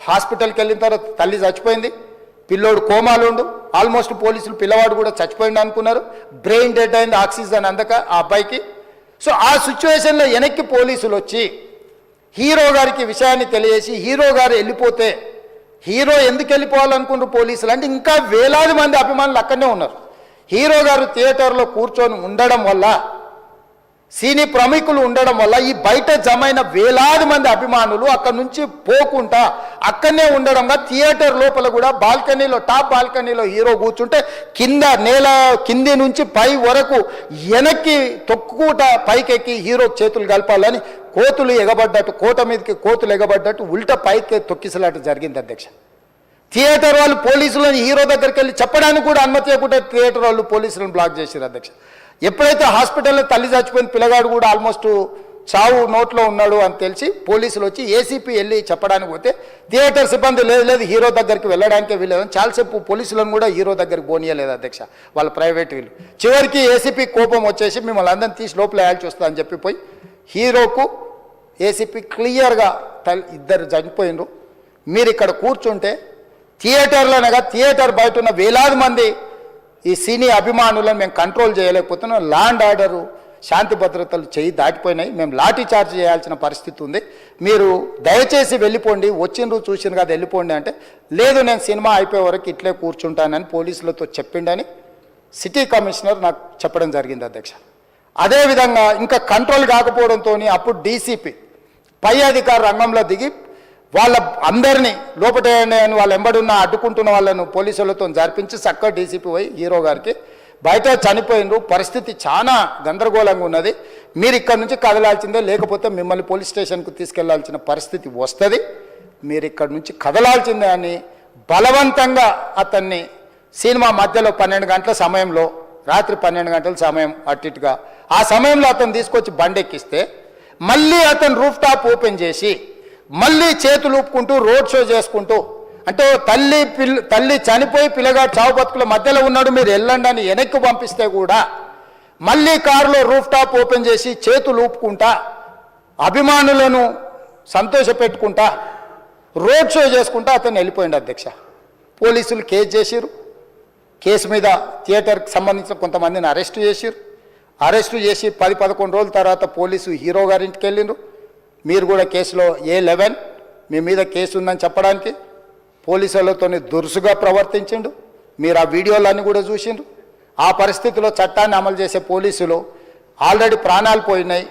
హాస్పిటల్కి వెళ్ళిన తర్వాత తల్లి చచ్చిపోయింది, పిల్లోడు కోమాలుండు, ఆల్మోస్ట్ పోలీసులు పిల్లవాడు కూడా చచ్చిపోయింది అనుకున్నారు, బ్రెయిన్ డెడ్ అయింది ఆక్సిజన్ అందక ఆ అబ్బాయికి. సో ఆ సిచ్యువేషన్లో వెనక్కి పోలీసులు వచ్చి హీరో గారికి విషయాన్ని తెలియజేసి హీరో గారు వెళ్ళిపోతే హీరో ఎందుకు వెళ్ళిపోవాలనుకున్నారు పోలీసులు అంటే ఇంకా వేలాది మంది అభిమానులు అక్కడనే ఉన్నారు. హీరో గారు థియేటర్లో కూర్చొని ఉండడం వల్ల, సినీ ప్రముఖులు ఉండడం వల్ల ఈ బయట జమైన వేలాది మంది అభిమానులు అక్కడి నుంచి పోకుండా అక్కడనే ఉండడం వల్ల థియేటర్ లోపల కూడా బాల్కనీలో, టాప్ బాల్కనీలో హీరో కూర్చుంటే కింద నేల కింది నుంచి పై వరకు వెనక్కి తొక్కుట పైకెక్కి హీరో చేతులు కలపాలని కోతులు ఎగబడ్డట్టు, కోట మీదకి కోతులు ఎగబడ్డట్టు ఉల్టా పైకి తొక్కిసలాట జరిగింది అధ్యక్ష. థియేటర్ వాళ్ళు పోలీసులను హీరో దగ్గరికి వెళ్ళి చెప్పడానికి కూడా అనుమతి ఇవ్వకుండా థియేటర్ వాళ్ళు పోలీసులను బ్లాక్ చేశారు అధ్యక్ష. ఎప్పుడైతే హాస్పిటల్లో తల్లి చచ్చిపోయిన పిల్లగాడు కూడా ఆల్మోస్ట్ చావు నోట్లో ఉన్నాడు అని తెలిసి పోలీసులు వచ్చి ఏసీపీ వెళ్ళి చెప్పడానికి పోతే థియేటర్ సిబ్బంది లేదు హీరో దగ్గరికి వెళ్ళడానికే వీళ్ళేదని చాలాసేపు పోలీసులను కూడా హీరో దగ్గరికి పోనీయలేదు అధ్యక్ష, వాళ్ళ ప్రైవేట్ వీళ్ళు. చివరికి ఏసీపీ కోపం వచ్చేసి మిమ్మల్ని అందరిని తీసి లోపల వేయాల్సి వస్తుందని అని చెప్పిపోయి హీరోకు ఏసీపీ క్లియర్గా ఇద్దరు చనిపోయినరు, మీరు ఇక్కడ కూర్చుంటే థియేటర్లోనగా థియేటర్ బయట ఉన్న వేలాది మంది ఈ సినీ అభిమానులను మేము కంట్రోల్ చేయలేకపోతున్నాం, ల్యాండ్ ఆర్డరు శాంతి భద్రతలు చేయి దాటిపోయినాయి, మేము లాఠీ చార్జ్ చేయాల్సిన పరిస్థితి ఉంది, మీరు దయచేసి వెళ్ళిపోండి, వచ్చిండ్రు చూసిండ్రు కదా వెళ్ళిపోండి అంటే లేదు నేను సినిమా అయిపోయే వరకు ఇట్లే కూర్చుంటానని పోలీసులతో చెప్పిండని సిటీ కమిషనర్ నాకు చెప్పడం జరిగింది అధ్యక్ష. అదేవిధంగా ఇంకా కంట్రోల్ కాకపోవడంతో అప్పుడు డీసీపీ పై అధికారు రంగంలో దిగి వాళ్ళ అందరినీ లోపట వాళ్ళ ఎంబడున్న అడ్డుకుంటున్న వాళ్ళను పోలీసులతో జరిపించి చక్కగా డీసీపీ పోయి హీరో గారికి బయట చనిపోయినరు, పరిస్థితి చాలా గందరగోళంగా ఉన్నది, మీరు ఇక్కడ నుంచి కదలాల్సిందే లేకపోతే మిమ్మల్ని పోలీస్ స్టేషన్కు తీసుకెళ్లాల్సిన పరిస్థితి వస్తుంది, మీరు ఇక్కడ నుంచి కదలాల్సిందే అని బలవంతంగా అతన్ని సినిమా మధ్యలో 12 గంటల సమయంలో, రాత్రి 12 గంటల సమయం అట్టిగా ఆ సమయంలో అతను తీసుకొచ్చి బండెక్కిస్తే మళ్ళీ అతను రూఫ్ టాప్ ఓపెన్ చేసి మళ్ళీ చేతులు ఊపుకుంటూ రోడ్ షో చేసుకుంటూ అంటే తల్లి చనిపోయి పిల్లగాడు చావు బతుకుల మధ్యలో ఉన్నాడు మీరు వెళ్ళండి అని వెనక్కి పంపిస్తే కూడా మళ్ళీ కారులో రూఫ్ టాప్ ఓపెన్ చేసి చేతులు ఊపుకుంటా అభిమానులను సంతోషపెట్టుకుంటా రోడ్ షో చేసుకుంటా అతను వెళ్ళిపోయింది అధ్యక్ష. పోలీసులు కేసు చేసిరు, కేసు మీద థియేటర్కి సంబంధించిన కొంతమందిని అరెస్టు చేసిరు, అరెస్టు చేసి 10-11 రోజుల తర్వాత పోలీసు హీరో గారింటికి వెళ్ళిండ్రు, మీరు కూడా కేసులో A11 మీ మీద కేసు ఉందని చెప్పడానికి పోలీసులతో దురుసుగా ప్రవర్తించిండు, మీరు ఆ వీడియోలన్నీ కూడా చూసిండ్రు. ఆ పరిస్థితిలో చట్టాన్ని అమలు చేసే పోలీసులు ఆల్రెడీ ప్రాణాలు పోయినాయి,